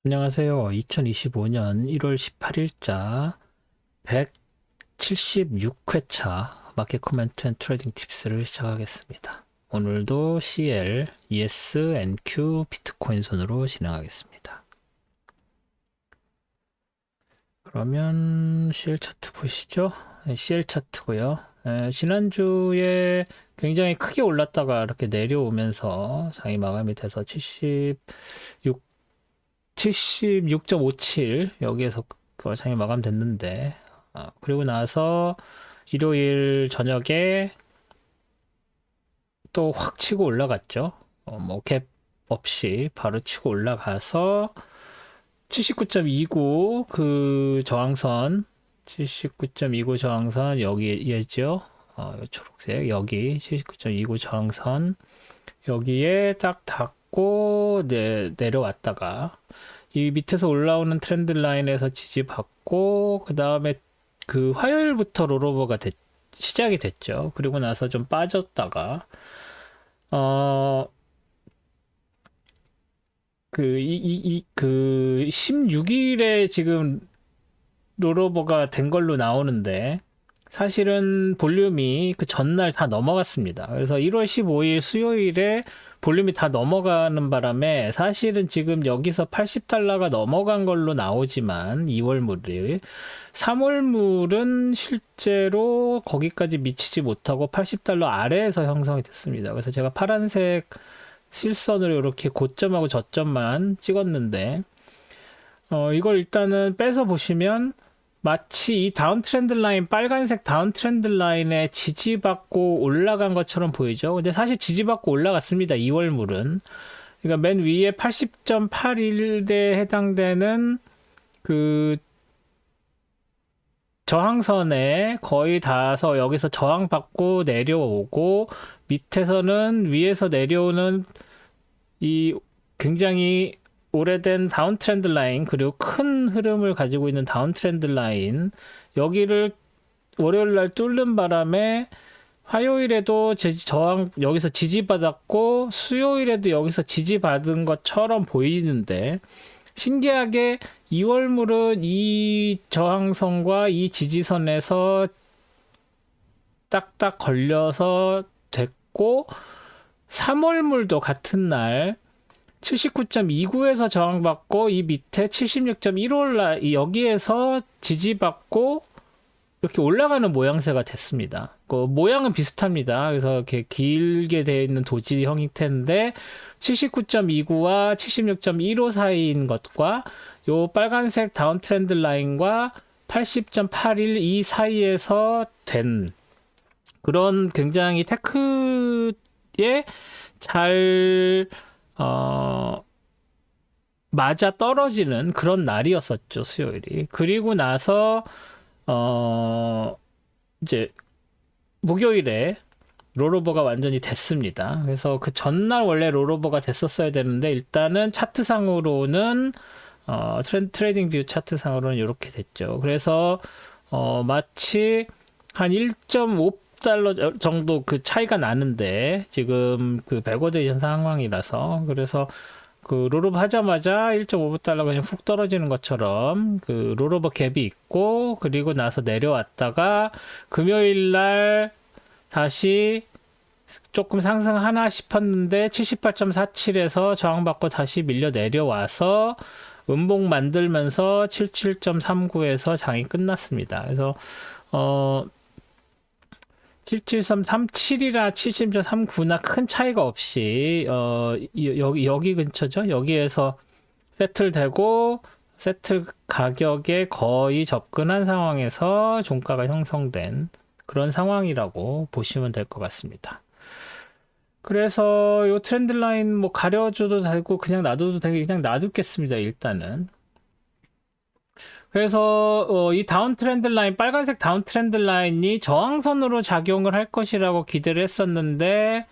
안녕하세요. 2025년 1월 18일자 176회차 마켓 코멘트 앤 트레이딩 팁스를 시작하겠습니다. 오늘도 CL, ES, NQ, 비트코인 순으로 진행하겠습니다. 그러면 CL 차트 보시죠. CL 차트고요. 지난주에 굉장히 크게 올랐다가 이렇게 내려오면서 장이 마감이 돼서 76.57 여기에서 장이 마감됐는데, 그리고 나서 일요일 저녁에 또 확 치고 올라갔죠. 뭐 갭 없이 바로 치고 올라가서 79.29 그 저항선, 79.29 저항선 여기에죠. 초록색 여기 79.29 저항선 여기에 딱 닿고 내려왔다가 이 밑에서 올라오는 트렌드 라인에서 지지받고 그 다음에 그 화요일부터 롤오버가 시작이 됐죠. 그리고 나서 좀 빠졌다가 어 그 16일에 지금 롤오버가 된 걸로 나오는데 사실은 볼륨이 그 전날 다 넘어갔습니다. 그래서 1월 15일 수요일에 볼륨이 다 넘어가는 바람에 사실은 지금 여기서 80달러가 넘어간 걸로 나오지만 2월물이 3월물은 실제로 거기까지 미치지 못하고 80달러 아래에서 형성이 됐습니다. 그래서 제가 파란색 실선으로 이렇게 고점하고 저점만 찍었는데 이걸 일단은 빼서 보시면 마치 이 다운 트렌드 라인, 빨간색 다운 트렌드 라인에 지지받고 올라간 것처럼 보이죠. 근데 사실 지지받고 올라갔습니다. 2월물은. 그러니까 맨 위에 80.81에 해당되는 그 저항선에 거의 닿아서 여기서 저항받고 내려오고 밑에서는 위에서 내려오는 이 굉장히 오래된 다운 트렌드 라인 그리고 큰 흐름을 가지고 있는 다운 트렌드 라인 여기를 월요일 날 뚫는 바람에 화요일에도 저항 여기서 지지받았고 수요일에도 여기서 지지받은 것처럼 보이는데 신기하게 2월물은 이 저항선과 이 지지선에서 딱딱 걸려서 됐고 3월물도 같은 날 79.29에서 저항받고 이 밑에 76.15 여기에서 지지받고 이렇게 올라가는 모양새가 됐습니다. 그 모양은 비슷합니다. 그래서 이렇게 길게 되어 있는 도지 형태인데 79.29와 76.15 사이인 것과 요 빨간색 다운 트렌드 라인과 80.81 이 사이에서 된 그런 굉장히 테크에 잘 맞아 떨어지는 그런 날이었었죠, 수요일이. 그리고 나서, 이제, 목요일에 롤오버가 완전히 됐습니다. 그래서 그 전날 원래 롤오버가 됐었어야 되는데, 일단은 차트상으로는, 트레이딩 뷰 차트상으로는 이렇게 됐죠. 그래서, 마치 한 1.5달러 정도 그 차이가 나는데, 지금 그 백워데이션 상황이라서, 그래서 그 롤오버 하자마자 1.5달러 그냥 훅 떨어지는 것처럼 그 롤오버 갭이 있고 그리고 나서 내려왔다가 금요일 날 다시 조금 상승하나 싶었는데 78.47에서 저항받고 다시 밀려 내려와서 음봉 만들면서 77.39에서 장이 끝났습니다. 그래서 77337이나 70.39나 큰 차이가 없이 여기 근처죠. 여기에서 세틀되고 세틀 가격에 거의 접근한 상황에서 종가가 형성된 그런 상황이라고 보시면 될 것 같습니다. 그래서 이 트렌드 라인 뭐 가려줘도 되고 그냥 놔둬도 되고 그냥 놔두겠습니다. 일단은. 그래서 이 다운 트렌드 라인, 빨간색 다운 트렌드 라인이 저항선으로 작용을 할 것이라고 기대를 했었는데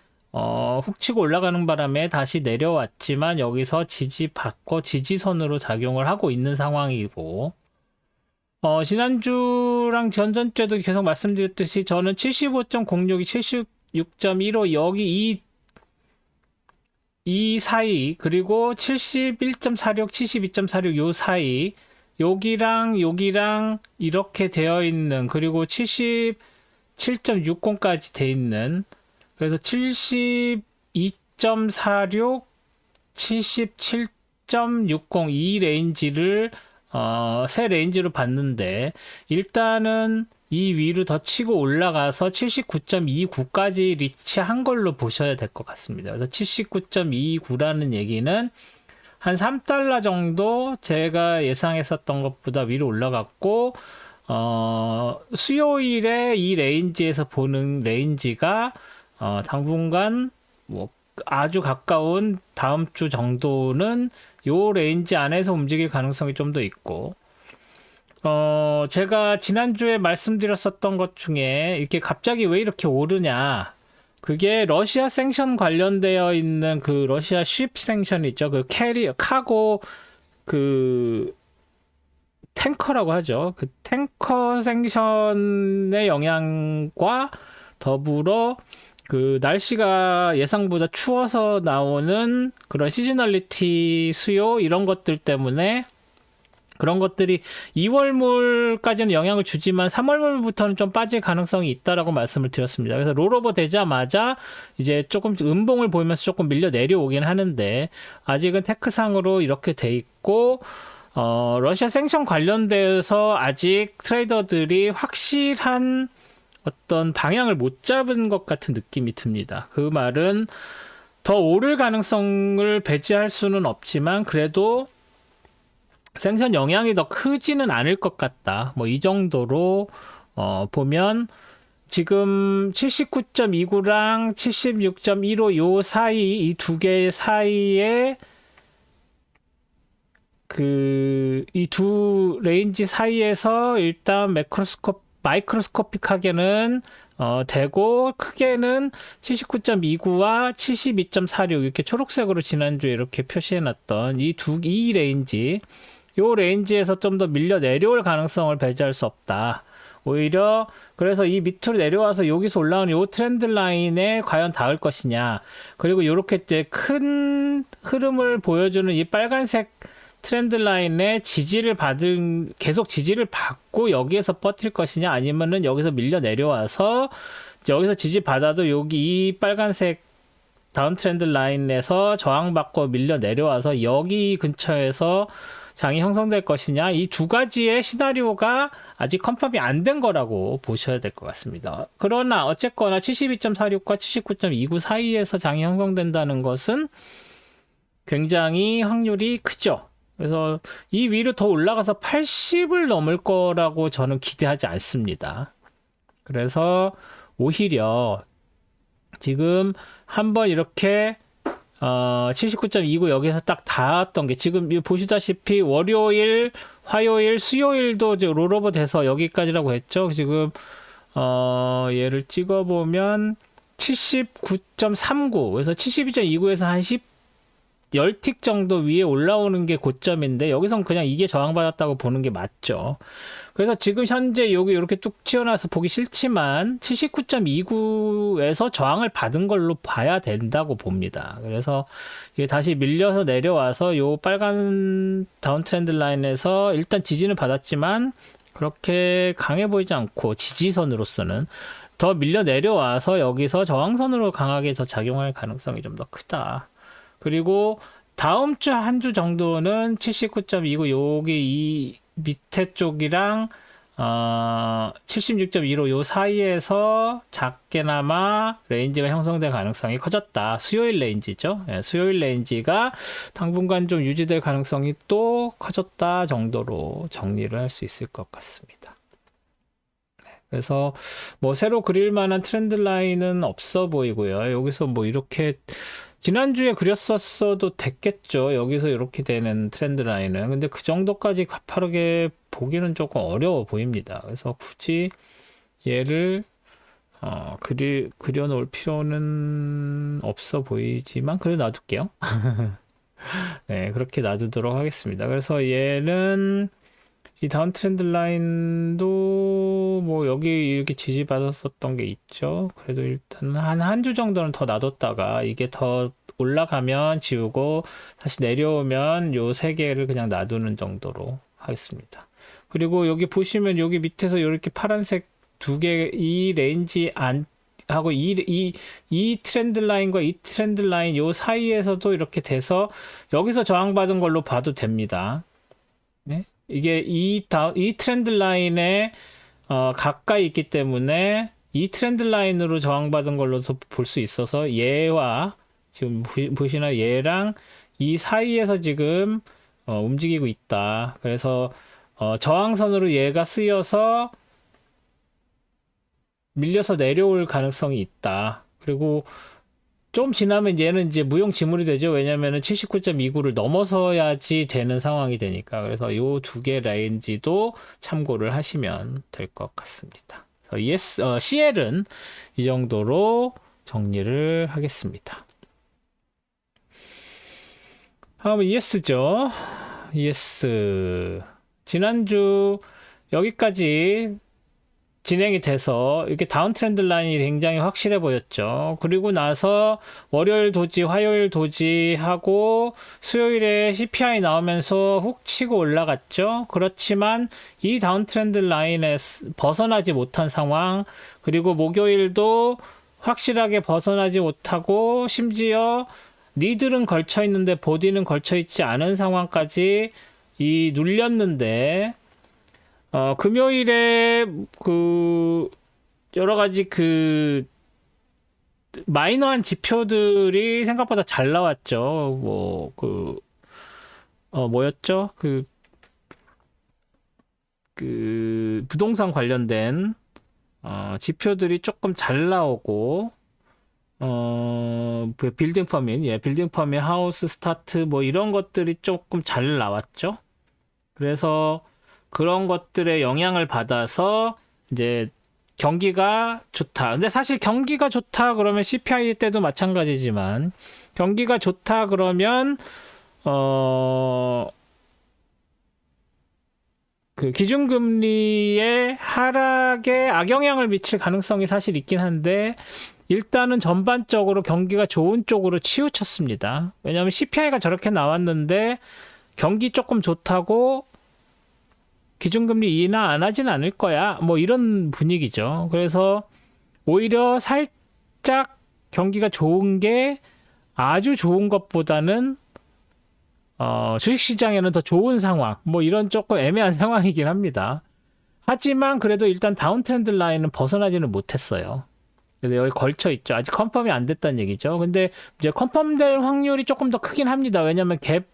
훅 치고 올라가는 바람에 다시 내려왔지만 여기서 지지받고 지지선으로 작용을 하고 있는 상황이고 지난주랑 전전주에도 계속 말씀드렸듯이 저는 75.06이 76.15 여기 이 이 사이, 그리고 71.46, 72.46 요 사이, 여기랑 이렇게 되어 있는, 그리고 77.60까지 돼 있는, 그래서 72.46, 77.60 이 레인지를 세 레인지로 봤는데, 일단은 이 위로 더 치고 올라가서 79.29까지 리치한 걸로 보셔야 될 것 같습니다. 그래서 79.29라는 얘기는 한 3달러 정도 제가 예상했었던 것보다 위로 올라갔고, 수요일에 이 레인지에서 보는 레인지가, 당분간 뭐 아주 가까운 다음 주 정도는 요 레인지 안에서 움직일 가능성이 좀 더 있고, 제가 지난주에 말씀드렸었던 것 중에 이렇게 갑자기 왜 이렇게 오르냐. 그게 러시아 생션 관련되어 있는 그 러시아 쉽 생션 있죠. 그 카고, 그, 탱커라고 하죠. 그 탱커 생션의 영향과 더불어 그 날씨가 예상보다 추워서 나오는 그런 시즈널리티 수요 이런 것들 때문에 그런 것들이 2월물까지는 영향을 주지만 3월물부터는 좀 빠질 가능성이 있다라고 말씀을 드렸습니다. 그래서 롤오버 되자마자 이제 조금 음봉을 보이면서 조금 밀려 내려오긴 하는데 아직은 테크상으로 이렇게 돼 있고 러시아 생션 관련돼서 아직 트레이더들이 확실한 어떤 방향을 못 잡은 것 같은 느낌이 듭니다. 그 말은 더 오를 가능성을 배제할 수는 없지만 그래도 생선 영향이 더 크지는 않을 것 같다. 뭐 이 정도로 보면 지금 79.29랑 76.15 요 사이 이 두 개 사이에 그 이 두 레인지 사이에서 일단 마이크로스코픽하게는 되고 크게는 79.29와 72.46 이렇게 초록색으로 지난주에 이렇게 표시해놨던 이 레인지 요 레인지에서 좀 더 밀려 내려올 가능성을 배제할 수 없다. 오히려 그래서 이 밑으로 내려와서 여기서 올라오는 요 트렌드 라인에 과연 닿을 것이냐. 그리고 이렇게 이제 큰 흐름을 보여주는 이 빨간색 트렌드 라인에 계속 지지를 받고 여기에서 버틸 것이냐 아니면은 여기서 밀려 내려와서 여기서 지지받아도 여기 이 빨간색 다운 트렌드 라인에서 저항받고 밀려 내려와서 여기 근처에서 장이 형성될 것이냐 이 두 가지의 시나리오가 아직 컨펌이 안 된 거라고 보셔야 될 것 같습니다. 그러나 어쨌거나 72.46과 79.29 사이에서 장이 형성된다는 것은 굉장히 확률이 크죠. 그래서 이 위로 더 올라가서 80을 넘을 거라고 저는 기대하지 않습니다. 그래서 오히려 지금 한번 이렇게 79.29 여기서 딱 닿았던 게 지금 보시다시피 월요일, 화요일, 수요일도 이제 롤오버 돼서 여기까지라고 했죠. 지금 얘를 찍어보면 79.39 그래서 72.29에서 한 10틱 정도 위에 올라오는 게 고점인데 여기선 그냥 이게 저항받았다고 보는 게 맞죠. 그래서 지금 현재 여기 이렇게 뚝 튀어나와서 보기 싫지만 79.29에서 저항을 받은 걸로 봐야 된다고 봅니다. 그래서 이게 다시 밀려서 내려와서 요 빨간 다운 트렌드 라인에서 일단 지지는 받았지만 그렇게 강해 보이지 않고 지지선으로서는 더 밀려 내려와서 여기서 저항선으로 강하게 더 작용할 가능성이 좀 더 크다. 그리고 다음 주 한 주 정도는 79.29 여기 이 밑에 쪽이랑 76.15 요 사이에서 작게나마 레인지가 형성될 가능성이 커졌다. 수요일 레인지죠. 예, 수요일 레인지가 당분간 좀 유지될 가능성이 또 커졌다 정도로 정리를 할 수 있을 것 같습니다. 그래서 뭐 새로 그릴 만한 트렌드 라인은 없어 보이고요. 여기서 뭐 이렇게 지난주에 그렸었어도 됐겠죠. 여기서 이렇게 되는 트렌드 라인은. 근데 그 정도까지 가파르게 보기는 조금 어려워 보입니다. 그래서 굳이 얘를 그려놓을 필요는 없어 보이지만 그래 놔둘게요. 네, 그렇게 놔두도록 하겠습니다. 그래서 얘는 이 다운 트렌드 라인도 뭐 여기 이렇게 지지받았었던 게 있죠. 그래도 일단 한 주 정도는 더 놔뒀다가 이게 더 올라가면 지우고 다시 내려오면 요 세 개를 그냥 놔두는 정도로 하겠습니다. 그리고 여기 보시면 여기 밑에서 이렇게 파란색 두 개 이 레인지 안 하고 이 트렌드 라인과 이 트렌드 라인 요 사이에서도 이렇게 돼서 여기서 저항받은 걸로 봐도 됩니다. 네? 이게 이 트렌드 라인에 가까이 있기 때문에 이 트렌드 라인으로 저항받은 걸로도 볼 수 있어서 얘와 지금 보시나 얘랑 이 사이에서 지금 움직이고 있다. 그래서 저항선으로 얘가 쓰여서 밀려서 내려올 가능성이 있다. 그리고 좀 지나면 얘는 이제 무용지물이 되죠. 왜냐면은 79.29를 넘어서야지 되는 상황이 되니까. 그래서 요 두 개 레인지도 참고를 하시면 될 것 같습니다. CL은 이 정도로 정리를 하겠습니다. 다음은 ES죠. ES. 지난주 여기까지 진행이 돼서 이렇게 다운 트렌드 라인이 굉장히 확실해 보였죠. 그리고 나서 월요일 도지, 화요일 도지 하고 수요일에 CPI 나오면서 훅 치고 올라갔죠. 그렇지만 이 다운 트렌드 라인에 벗어나지 못한 상황, 그리고 목요일도 확실하게 벗어나지 못하고 심지어 니들은 걸쳐 있는데 보디는 걸쳐 있지 않은 상황까지 눌렸는데 금요일에 여러 가지 마이너한 지표들이 생각보다 잘 나왔죠. 뭐였죠? 부동산 관련된 지표들이 조금 잘 나오고 빌딩 퍼밋, 하우스 스타트 뭐 이런 것들이 조금 잘 나왔죠. 그래서 그런 것들의 영향을 받아서 이제 경기가 좋다. 근데 사실 경기가 좋다 그러면 CPI 때도 마찬가지지만 경기가 좋다 그러면 기준금리의 하락에 악영향을 미칠 가능성이 사실 있긴 한데 일단은 전반적으로 경기가 좋은 쪽으로 치우쳤습니다. 왜냐하면 CPI가 저렇게 나왔는데 경기 조금 좋다고 기준금리 인하 안 하진 않을 거야. 뭐 이런 분위기죠. 그래서 오히려 살짝 경기가 좋은 게 아주 좋은 것보다는 주식시장에는 더 좋은 상황. 뭐 이런 조금 애매한 상황이긴 합니다. 하지만 그래도 일단 다운 트렌드 라인은 벗어나지는 못했어요. 그래서 여기 걸쳐 있죠. 아직 컨펌이 안 됐다는 얘기죠. 근데 이제 컨펌될 확률이 조금 더 크긴 합니다. 왜냐면 갭이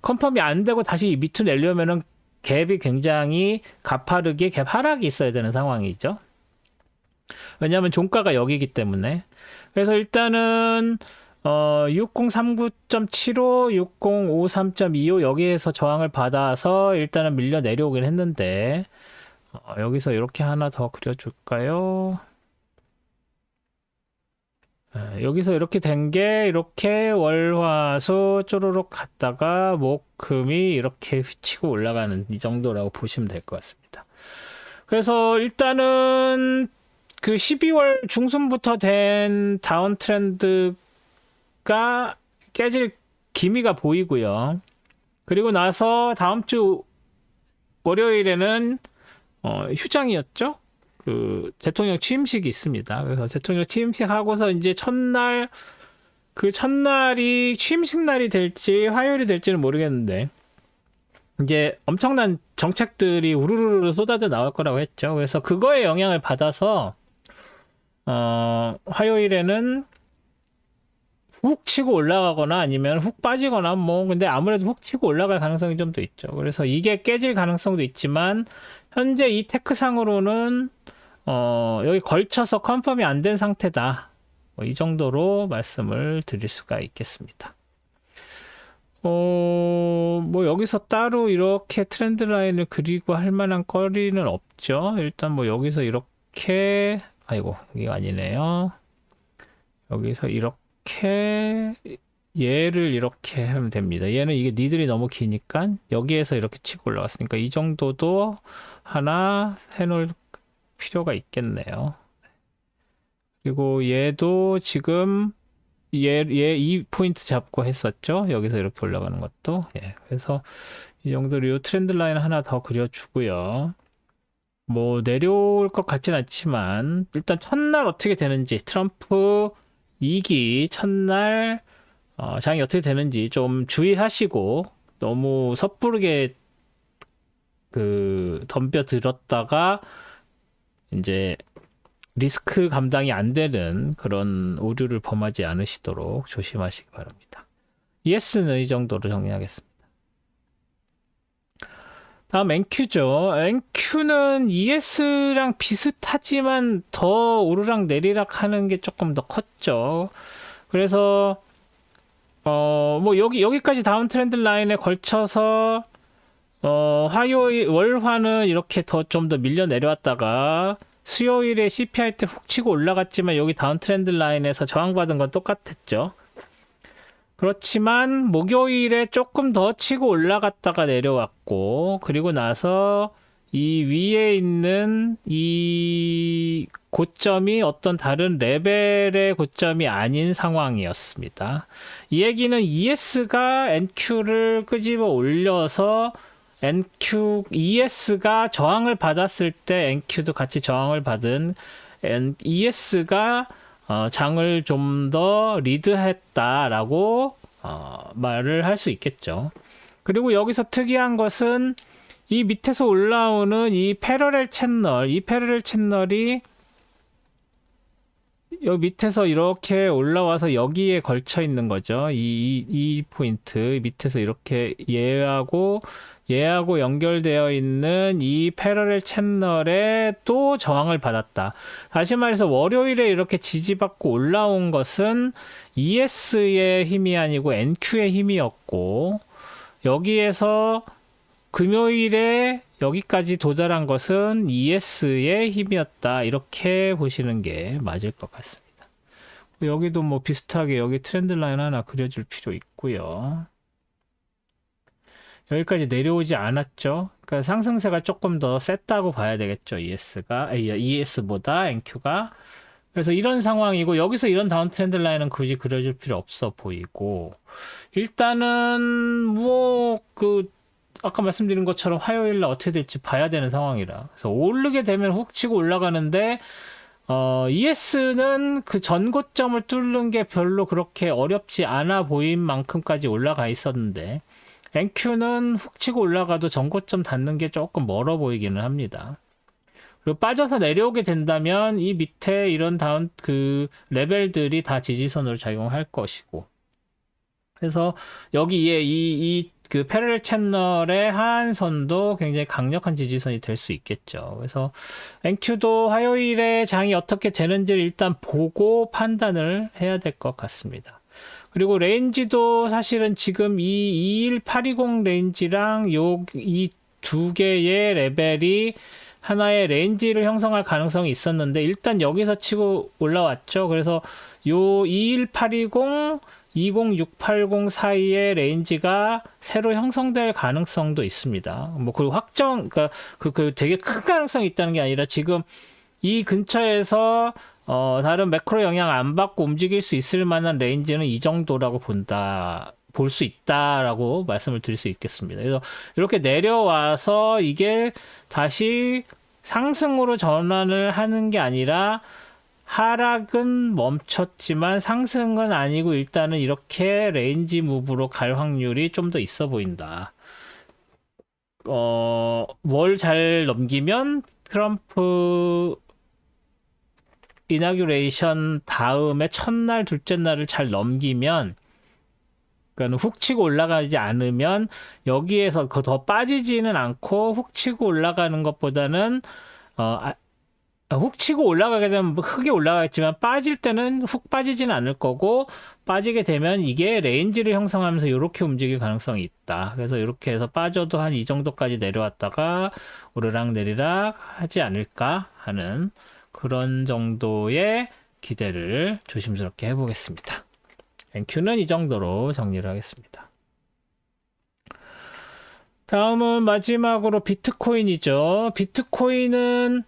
컨펌이 안 되고 다시 밑으로 내려면은 갭이 굉장히 가파르게 갭 하락이 있어야 되는 상황이죠. 왜냐하면 종가가 여기기 때문에. 그래서 일단은 6039.75, 6053.25 여기에서 저항을 받아서 일단은 밀려 내려오긴 했는데 여기서 이렇게 하나 더 그려줄까요? 여기서 이렇게 된 게 이렇게 월화수 쪼르륵 갔다가 목금이 이렇게 휘치고 올라가는 이 정도라고 보시면 될 것 같습니다. 그래서 일단은 12월 중순부터 된 다운 트렌드가 깨질 기미가 보이고요. 그리고 나서 다음 주 월요일에는 휴장이었죠. 대통령 취임식이 있습니다. 그래서 대통령 취임식 하고서 이제 첫날이 취임식 날이 될지 화요일이 될지는 모르겠는데 이제 엄청난 정책들이 우르르르 쏟아져 나올 거라고 했죠. 그래서 그거에 영향을 받아서 화요일에는 훅 치고 올라가거나 아니면 훅 빠지거나 근데 아무래도 훅 치고 올라갈 가능성이 좀 더 있죠. 그래서 이게 깨질 가능성도 있지만 현재 이 테크상으로는 여기 걸쳐서 컨펌이 안 된 상태다. 이 정도로 말씀을 드릴 수가 있겠습니다. 여기서 따로 이렇게 트렌드 라인을 그리고 할 만한 거리는 없죠. 일단 여기서 이렇게, 이거 아니네요. 여기서 이렇게, 얘를 이렇게 하면 됩니다. 얘는 이게 니들이 너무 기니까 여기에서 이렇게 치고 올라갔으니까 이 정도도 하나 해놓을 필요가 있겠네요. 그리고 얘도 지금 이 포인트 잡고 했었죠. 여기서 이렇게 올라가는 것도. 예. 그래서 이 정도로 이 트렌드 라인 하나 더 그려주고요. 뭐 내려올 것 같진 않지만 일단 첫날 어떻게 되는지 트럼프 2기 첫날 장이 어떻게 되는지 좀 주의하시고 너무 섣부르게 그 덤벼 들었다가 이제 리스크 감당이 안 되는 그런 오류를 범하지 않으시도록 조심하시기 바랍니다. ES는 이 정도로 정리하겠습니다. 다음 NQ죠. NQ는 ES랑 비슷하지만 더 오르락 내리락 하는 게 조금 더 컸죠. 그래서 뭐 여기까지 다운 트렌드 라인에 걸쳐서 화요일 월화는 이렇게 좀 더 밀려 내려왔다가 수요일에 CPI 때 훅 치고 올라갔지만 여기 다운 트렌드 라인에서 저항받은 건 똑같았죠. 그렇지만 목요일에 조금 더 치고 올라갔다가 내려왔고 그리고 나서 이 위에 있는 이 고점이 어떤 다른 레벨의 고점이 아닌 상황이었습니다. 이 얘기는 ES가 NQ를 끄집어 올려서 ES가 저항을 받았을 때 NQ도 같이 저항을 받은 ES가 장을 좀 더 리드했다라고 말을 할 수 있겠죠. 그리고 여기서 특이한 것은 이 밑에서 올라오는 이 패러렐 채널이 여기 밑에서 이렇게 올라와서 여기에 걸쳐 있는 거죠. 이 포인트 밑에서 이렇게 얘하고 연결되어 있는 이 패러렐 채널에 또 저항을 받았다. 다시 말해서 월요일에 이렇게 지지받고 올라온 것은 ES의 힘이 아니고 NQ의 힘이었고 여기에서 금요일에 여기까지 도달한 것은 ES의 힘이었다. 이렇게 보시는 게 맞을 것 같습니다. 여기도 뭐 비슷하게 여기 트렌드 라인 하나 그려줄 필요 있고요. 여기까지 내려오지 않았죠. 그러니까 상승세가 조금 더 셌다고 봐야 되겠죠. ES보다 NQ가. 그래서 이런 상황이고 여기서 이런 다운 트렌드 라인은 굳이 그려줄 필요 없어 보이고 일단은 뭐 아까 말씀드린 것처럼 화요일 날 어떻게 될지 봐야 되는 상황이라. 그래서 오르게 되면 훅 치고 올라가는데 ES는 그 전고점을 뚫는 게 별로 그렇게 어렵지 않아 보인 만큼까지 올라가 있었는데 NQ는 훅 치고 올라가도 전고점 닿는 게 조금 멀어 보이기는 합니다. 그리고 빠져서 내려오게 된다면 이 밑에 이런 다운 레벨들이 다 지지선으로 작용할 것이고 그래서 여기에 그 패러렐 채널의 하한선도 굉장히 강력한 지지선이 될 수 있겠죠. 그래서 NQ도 화요일에 장이 어떻게 되는지를 일단 보고 판단을 해야 될 것 같습니다. 그리고 레인지도 사실은 지금 이 21820 레인지랑 이 두 개의 레벨이 하나의 레인지를 형성할 가능성이 있었는데 일단 여기서 치고 올라왔죠. 그래서 요 21820 20680 사이의 레인지가 새로 형성될 가능성도 있습니다. 뭐 그리고 그러니까 되게 큰 가능성이 있다는 게 아니라 지금 이 근처에서 다른 매크로 영향 안 받고 움직일 수 있을 만한 레인지는 이 정도라고 볼 수 있다라고 말씀을 드릴 수 있겠습니다. 그래서 이렇게 내려와서 이게 다시 상승으로 전환을 하는 게 아니라 하락은 멈췄지만 상승은 아니고 일단은 이렇게 레인지 무브로 갈 확률이 좀 더 있어 보인다. 뭘 잘 넘기면 트럼프 이나규레이션 다음에 첫날, 둘째 날을 잘 넘기면 그러니까 훅 치고 올라가지 않으면 여기에서 더 빠지지는 않고 훅 치고 올라가는 것보다는 훅 치고 올라가게 되면 크게 올라가겠지만 빠질 때는 훅 빠지지는 않을 거고 빠지게 되면 이게 레인지를 형성하면서 이렇게 움직일 가능성이 있다. 그래서 이렇게 해서 빠져도 한 이 정도까지 내려왔다가 오르락 내리락 하지 않을까 하는 그런 정도의 기대를 조심스럽게 해보겠습니다. NQ는 이 정도로 정리를 하겠습니다. 다음은 마지막으로 비트코인이죠. 비트코인은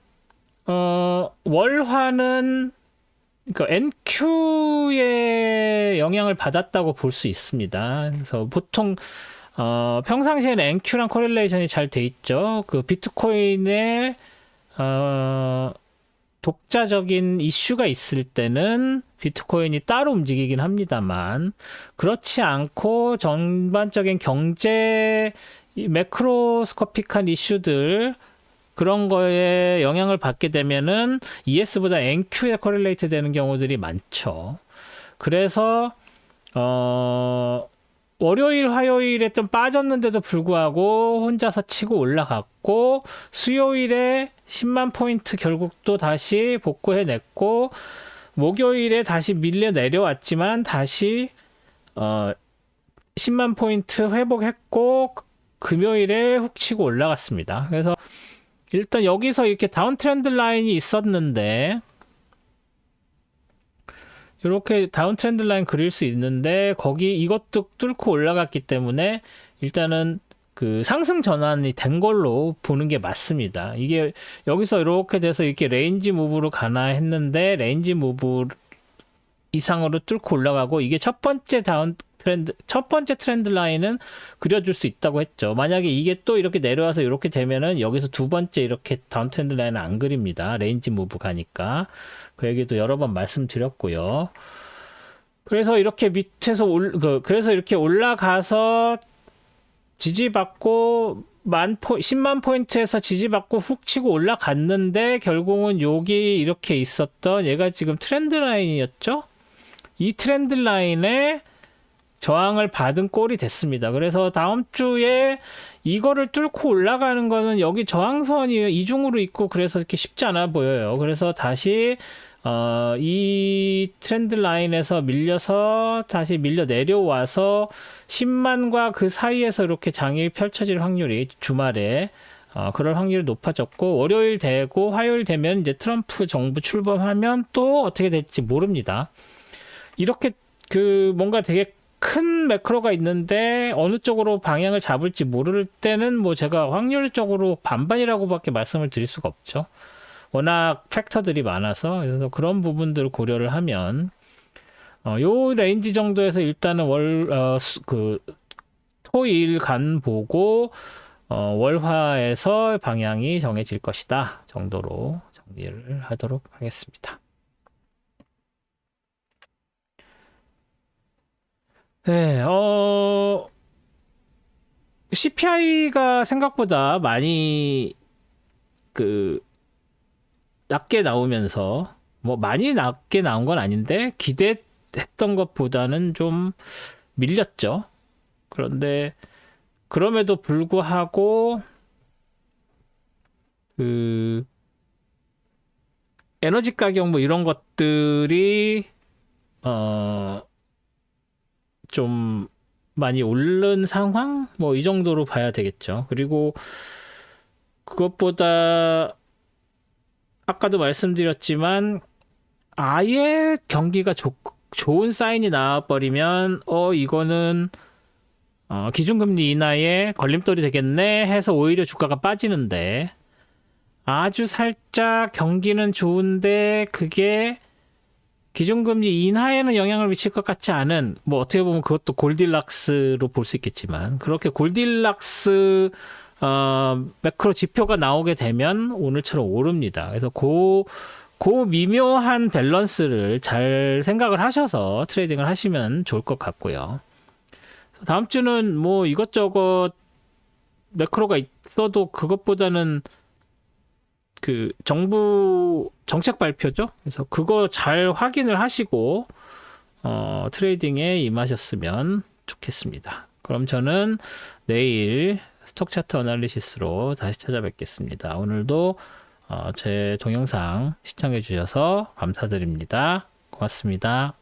월화는 그러니까 NQ의 영향을 받았다고 볼 수 있습니다. 그래서 보통 평상시에는 NQ랑 코릴레이션이 잘 돼 있죠. 그 비트코인의 독자적인 이슈가 있을 때는 비트코인이 따로 움직이긴 합니다만, 그렇지 않고 전반적인 경제 매크로스코픽한 이슈들, 그런 거에 영향을 받게 되면은 ES보다 NQ에 코릴레이트 되는 경우들이 많죠. 그래서 월요일, 화요일에 좀 빠졌는데도 불구하고 혼자서 치고 올라갔고, 수요일에 10만 포인트 결국 또 다시 복구해냈고, 목요일에 다시 밀려 내려왔지만 다시 10만 포인트 회복했고, 금요일에 훅 치고 올라갔습니다. 그래서 일단 여기서 이렇게 다운 트렌드 라인이 있었는데, 이렇게 다운 트렌드 라인 그릴 수 있는데, 거기 이것도 뚫고 올라갔기 때문에 일단은 그 상승 전환이 된 걸로 보는 게 맞습니다. 이게 여기서 이렇게 돼서 이렇게 레인지 무브로 가나 했는데, 레인지 무브 이상으로 뚫고 올라가고, 이게 첫 번째 트렌드 라인은 그려줄 수 있다고 했죠. 만약에 이게 또 이렇게 내려와서 이렇게 되면은 여기서 두 번째 이렇게 다운 트렌드 라인은 안 그립니다. 레인지 무브 가니까. 그 얘기도 여러 번 말씀드렸고요. 그래서 이렇게 밑에서 그래서 이렇게 올라가서 지지받고 10만 포인트에서 지지받고 훅 치고 올라갔는데, 결국은 여기 이렇게 있었던 얘가 지금 트렌드 라인이었죠. 이 트렌드 라인에 저항을 받은 꼴이 됐습니다. 그래서 다음 주에 이거를 뚫고 올라가는 거는 여기 저항선이 이중으로 있고, 그래서 이렇게 쉽지 않아 보여요. 그래서 다시 이 트렌드 라인에서 밀려서 다시 밀려 내려와서 10만과 그 사이에서 이렇게 장이 펼쳐질 확률이 주말에 그럴 확률이 높아졌고, 월요일 되고 화요일 되면 이제 트럼프 정부 출범하면 또 어떻게 될지 모릅니다. 이렇게 그 뭔가 되게 큰 매크로가 있는데 어느 쪽으로 방향을 잡을지 모를 때는 뭐 제가 확률적으로 반반이라고밖에 말씀을 드릴 수가 없죠. 워낙 팩터들이 많아서. 그래서 그런 부분들을 고려를 하면 요 레인지 정도에서 일단은 토일 간 보고 월화에서 방향이 정해질 것이다 정도로 정리를 하도록 하겠습니다. 네, CPI가 생각보다 많이 낮게 나오면서, 뭐 많이 낮게 나온 건 아닌데 기대했던 것보다는 좀 밀렸죠. 그런데 그럼에도 불구하고 에너지 가격 뭐 이런 것들이 좀 많이 오른 상황? 뭐 이 정도로 봐야 되겠죠. 그리고 그것보다 아까도 말씀드렸지만, 아예 경기가 좋은 사인이 나와버리면 이거는 기준금리 인하에 걸림돌이 되겠네 해서 오히려 주가가 빠지는데, 아주 살짝 경기는 좋은데 그게 기준금리 인하에는 영향을 미칠 것 같지 않은, 뭐 어떻게 보면 그것도 골딜락스로 볼 수 있겠지만, 그렇게 골딜락스 매크로 지표가 나오게 되면 오늘처럼 오릅니다. 그래서 그 미묘한 밸런스를 잘 생각을 하셔서 트레이딩을 하시면 좋을 것 같고요. 다음 주는 뭐 이것저것 매크로가 있어도 그것보다는 그 정부 정책 발표죠. 그래서 그거 잘 확인을 하시고 트레이딩에 임하셨으면 좋겠습니다. 그럼 저는 내일 스톡 차트 어널리시스로 다시 찾아뵙겠습니다. 오늘도 제 동영상 시청해 주셔서 감사드립니다. 고맙습니다.